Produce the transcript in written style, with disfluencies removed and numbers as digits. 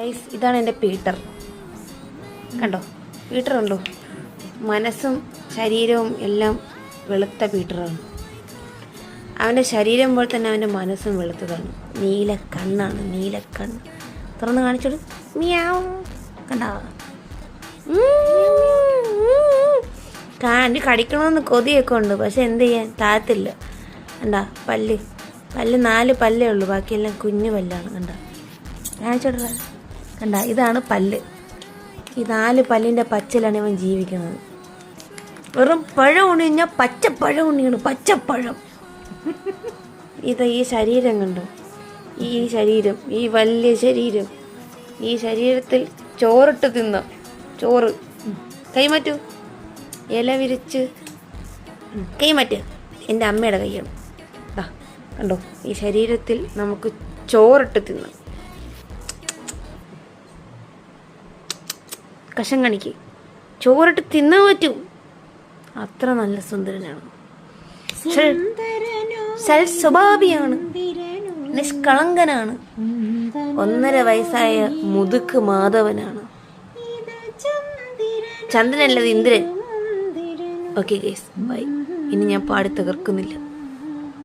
Guys, ഇതാണ് എൻ്റെ Peter. കണ്ടോ, പീറ്റർ കണ്ടോ? മനസ്സും ശരീരവും എല്ലാം വെളുത്ത പീറ്ററാണ്. അവൻ്റെ ശരീരം പോലെ തന്നെ അവൻ്റെ മനസ്സും വെളുത്തതാണ്. നീല കണ്ണാണ്, നീല കണ്ണ്. തുറന്ന് കാണിച്ചോളൂ. മിയാവ്. കണ്ടോ? കടിക്കണമെന്ന് കൊതിയൊക്കെ ഉണ്ട്, പക്ഷെ എന്ത് ചെയ്യാൻ, താഴത്തില്ല. കണ്ടാ പല്ല് 4 പല്ലേ ഉള്ളൂ, ബാക്കിയെല്ലാം കുഞ്ഞു പല്ലാണ്. കണ്ടാ കാണിച്ചോട്ടെ. കണ്ട, ഇതാണ് പല്ല്. ഈ 4 പല്ലിൻ്റെ പച്ചിലാണ് ഇവൻ ജീവിക്കുന്നത്. വെറും പഴം ഉണിഞ്ഞ പച്ചപ്പഴം ഉണ്ണിയാണ്, പച്ചപ്പഴം. ഈ ശരീരം കണ്ടോ? ഈ ശരീരം, ഈ വലിയ ശരീരം, ഈ ശരീരത്തിൽ ചോറിട്ട് തിന്ന ചോറ്. കൈമാറ്റൂ, ഇല വിരിച്ച് കൈമാറ്റുക. എൻ്റെ അമ്മയുടെ കൈയാണ്. കണ്ടോ, ഈ ശരീരത്തിൽ നമുക്ക് ചോറിട്ട് തിന്നാം. കഷം കണിക്ക് ചോറിട്ട് തിന്നാൻ പറ്റും. അത്ര നല്ല സുന്ദരനാണ്, സ്വഭാവിയാണ്, നിഷ്കളങ്കനാണ്. 1.5 വയസ്സായ മുതുക്ക് മാധവനാണ്. ചന്ദ്രനല്ലത് ഇന്ദ്രൻ. Okay guys, bye. ഇനി ഞാൻ പാടി തകർക്കുന്നില്ല.